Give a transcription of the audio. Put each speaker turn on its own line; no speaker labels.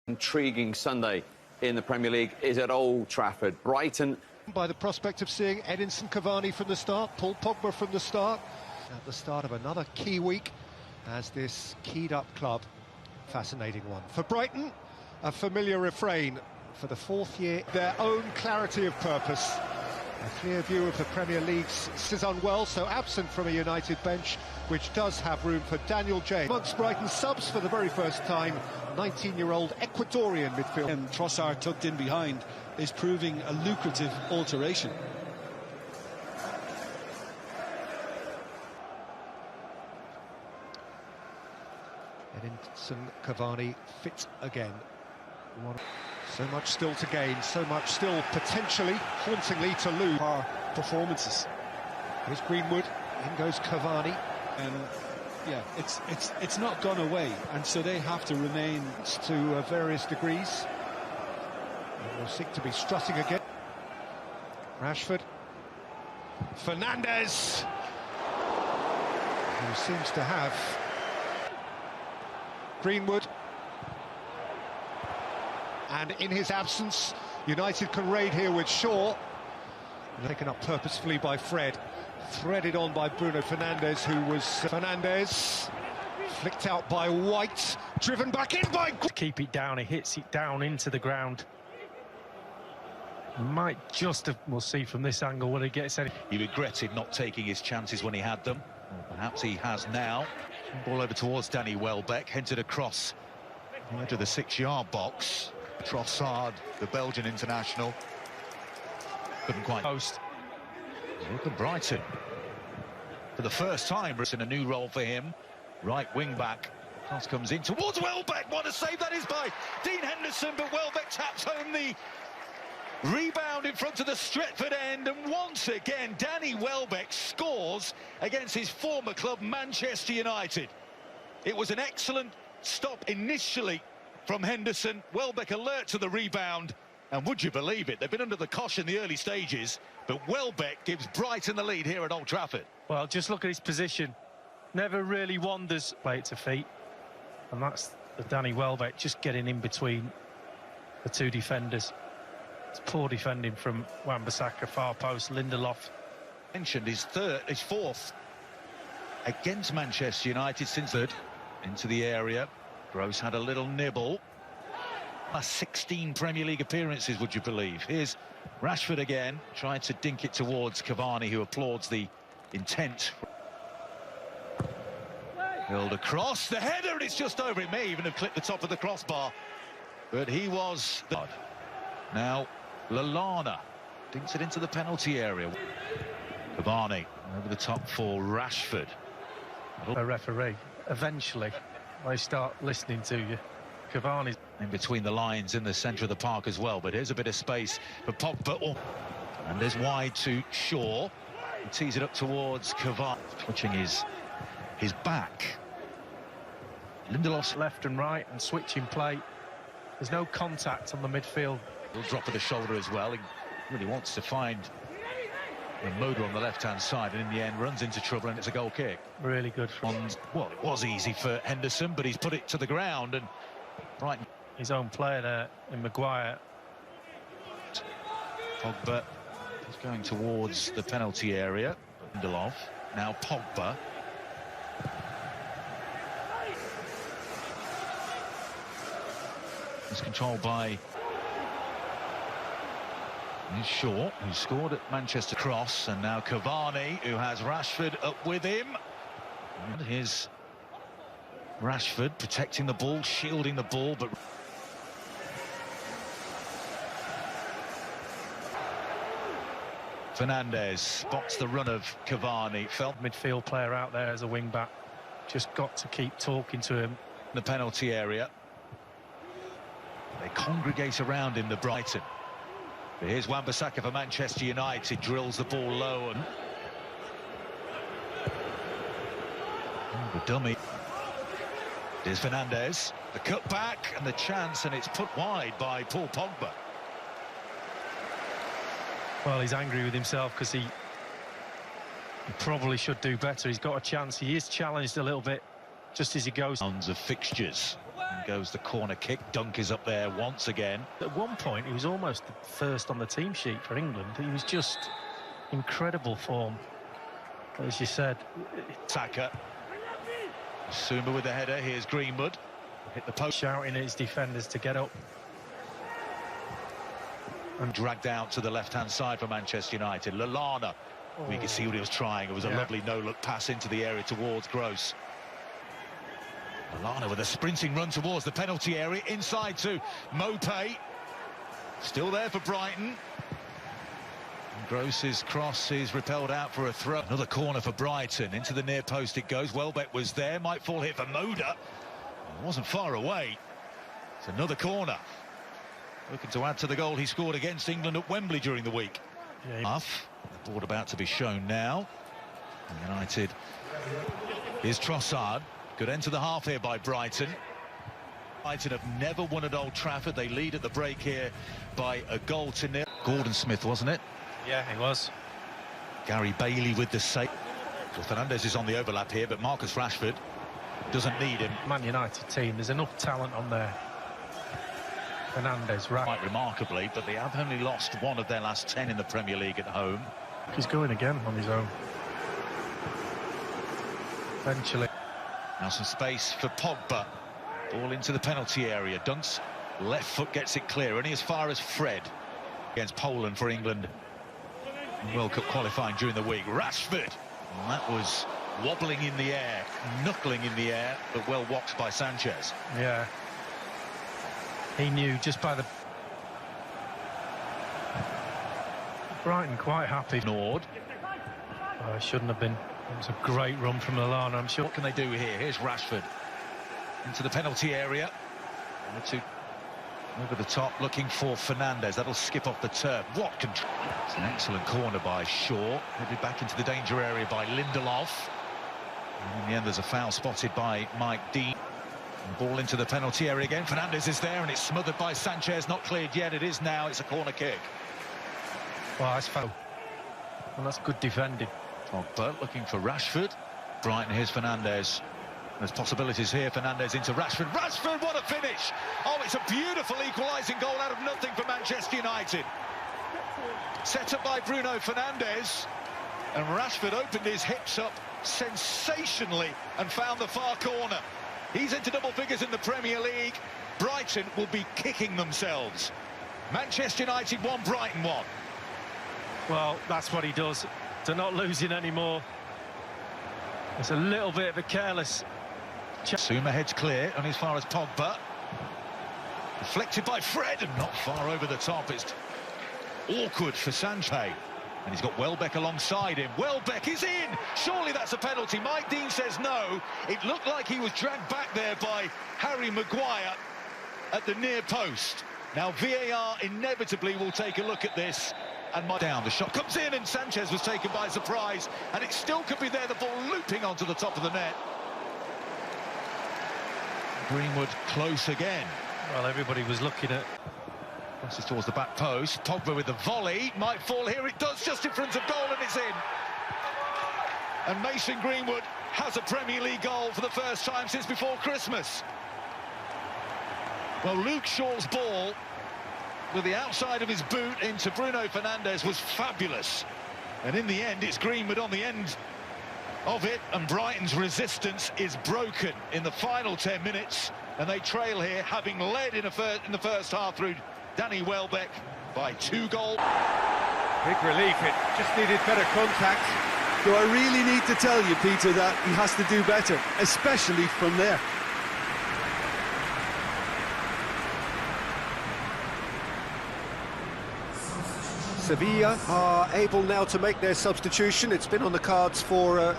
Intriguing Sunday in the Premier League is at Old Trafford. Brighton
by the prospect of seeing Edinson Cavani from the start, Paul Pogba from the start, at the start of another key week as this keyed up club. Fascinating one. For Brighton, a familiar refrain for the fourth year, their own clarity of purpose. A clear view of the Premier League's Cezanne Wells, so absent from a United bench, which does have room for Daniel James. Amongst Brighton's subs for the very first time, 19-year-old Ecuadorian midfielder.
And Trossard tucked in behind is proving a lucrative alteration.
Edinson Cavani fit again. So much still to gain, so much still potentially, hauntingly to lose.
Our performances.
Here's Greenwood, in goes Cavani.
And yeah, it's not gone away, and so they have to remain
to various degrees. And will seek to be strutting again. Rashford. Fernandes, who seems to have Greenwood. And in his absence, United can raid here with Shaw. Taken up purposefully by Fred. Threaded on by Bruno Fernandes, who was Fernandes. Flicked out by White. Driven back in by...
Keep it down, he hits it down into the ground. Might just have... We'll see from this angle when he gets any...
He regretted not taking his chances when he had them. Well, perhaps he has now. Ball over towards Danny Welbeck, headed across into the 6-yard box. Trossard, the Belgian international, couldn't quite post. Look at Brighton. For the first time, it's in a new role for him. Right wing back. Cross comes in towards Welbeck. What a save that is by Dean Henderson, but Welbeck taps home the rebound in front of the Stretford end, and once again Danny Welbeck scores against his former club Manchester United. It was an excellent stop initially from Henderson. Welbeck alert to the rebound, and would you believe it, they've been under the cosh in the early stages, but Welbeck gives Brighton the lead here at Old Trafford.
Well, just look at his position. Never really wanders, play it to feet, and that's the Danny Welbeck just getting in between the two defenders. It's poor defending from Wan-Bissaka, far post, Lindelof.
Mentioned his fourth against Manchester United since third. Into the area. Gross had a little nibble. 16 Premier League appearances, would you believe? Here's Rashford again, trying to dink it towards Cavani, who applauds the intent. Held across, the header, and it's just over. It may even have clipped the top of the crossbar, but he was... Now, Lallana dinks it into the penalty area. Cavani over the top for Rashford.
A referee, eventually, they start listening to you. Cavani's
in between the lines in the centre of the park as well, but here's a bit of space for Pogba. And there's wide to Shaw. He tees it up towards Cavani, twitching his back. Lindelof
left and right and switching play. There's no contact on the midfield.
He'll drop of the shoulder as well. He really wants to find the motor on the left-hand side, and in the end runs into trouble, and it's a goal kick.
Really good.
Well, it was easy for Henderson, but he's put it to the ground, and Brighton.
His own player there in Maguire.
Pogba is going towards the penalty area. Lindelof, now Pogba. It's controlled by Shaw, who scored at Manchester Cross, and now Cavani, who has Rashford up with him. And here's Rashford protecting the ball, shielding the ball, but Fernandes spots the run of Cavani. Felt
midfield player out there as a wing back. Just got to keep talking to him.
The penalty area. They congregate around him, the Brighton. But here's Wan-Bissaka for Manchester United, drills the ball low, and the dummy. Here's Fernandes, the cut back and the chance, and it's put wide by Paul Pogba.
Well, he's angry with himself because he probably should do better. He's got a chance. He is challenged a little bit just as he goes.
Rounds of fixtures. And goes the corner kick. Dunk is up there once again.
At one point, he was almost first on the team sheet for England. He was just incredible form, as you said.
Saka. Suma with the header. Here's Greenwood. Hit the post.
Shouting at his defenders to get up.
And dragged out to the left-hand side for Manchester United. Lallana. We can see what he was trying. It was a lovely no-look pass into the area towards Gross. Lallana with a sprinting run towards the penalty area. Inside to Mopé. Still there for Brighton. And Gross's cross is repelled out for a throw. Another corner for Brighton. Into the near post it goes. Welbeck was there. Might fall here for Moda. It wasn't far away. It's another corner. Looking to add to the goal he scored against England at Wembley during the week. The board about to be shown now. And United. Here's Trossard. Good end to the half here by Brighton. Brighton have never won at Old Trafford. They lead at the break here by a goal to nil. Gordon Smith, wasn't it?
Yeah, he was.
Gary Bailey with the save. Fernandes is on the overlap here, but Marcus Rashford doesn't need him.
Man United team, there's enough talent on there. Fernandes, right.
Quite remarkably, but they have only lost one of their last 10 in the Premier League at home.
He's going again on his own. Eventually.
Now some space for Pogba. Ball into the penalty area. Dunks. Left foot gets it clear. Only as far as Fred against Poland for England. World Cup qualifying during the week. Rashford. And that was wobbling in the air, knuckling in the air, but well watched by Sanchez.
Yeah. He knew just by the... Brighton quite happy.
Ignored.
Oh, it shouldn't have been. It was a great run from Lallana, I'm sure.
What can they do here? Here's Rashford. Into the penalty area. Over the top, looking for Fernandes. That'll skip off the turf. What control. It's an excellent corner by Shaw. Headed back into the danger area by Lindelof. And in the end, there's a foul spotted by Mike Dean. And ball into the penalty area again. Fernandes is there, and it's smothered by Sanchez. Not cleared yet. It is now. It's a corner kick.
Well, that's foul. Well, that's good defending.
Pogba looking for Rashford. Brighton, here's Fernandes. There's possibilities here. Fernandes into Rashford. Rashford, what a finish! Oh, it's a beautiful equalising goal out of nothing for Manchester United. Set up by Bruno Fernandes. And Rashford opened his hips up sensationally and found the far corner. He's into double figures in the Premier League. Brighton will be kicking themselves. Manchester United 1, Brighton 1.
Well, that's what he does. They're not losing anymore. It's a little bit of a careless...
Suma heads clear on as far as Pogba. Deflected by Fred and not far over the top. It's awkward for Sanchez. And he's got Welbeck alongside him. Welbeck is in! Surely that's a penalty. Mike Dean says no. It looked like he was dragged back there by Harry Maguire at the near post. Now VAR inevitably will take a look at this. And down, the shot comes in and Sanchez was taken by surprise. And it still could be there, the ball looping onto the top of the net. Greenwood close again.
Well, everybody was looking at...
Crosses towards the back post. Pogba with the volley. Might fall here. It does, just in front of goal, and it's in. And Mason Greenwood has a Premier League goal for the first time since before Christmas. Well, Luke Shaw's ball with the outside of his boot into Bruno Fernandes was fabulous. And in the end, it's Greenwood on the end of it, and Brighton's resistance is broken in the final 10 minutes, and they trail here, having led in the first half through Danny Welbeck by 2 goals.
Big relief, it just needed better contact. Do I really need to tell you, Peter, that he has to do better, especially from there?
Sevilla are able now to make their substitution. It's been on the cards for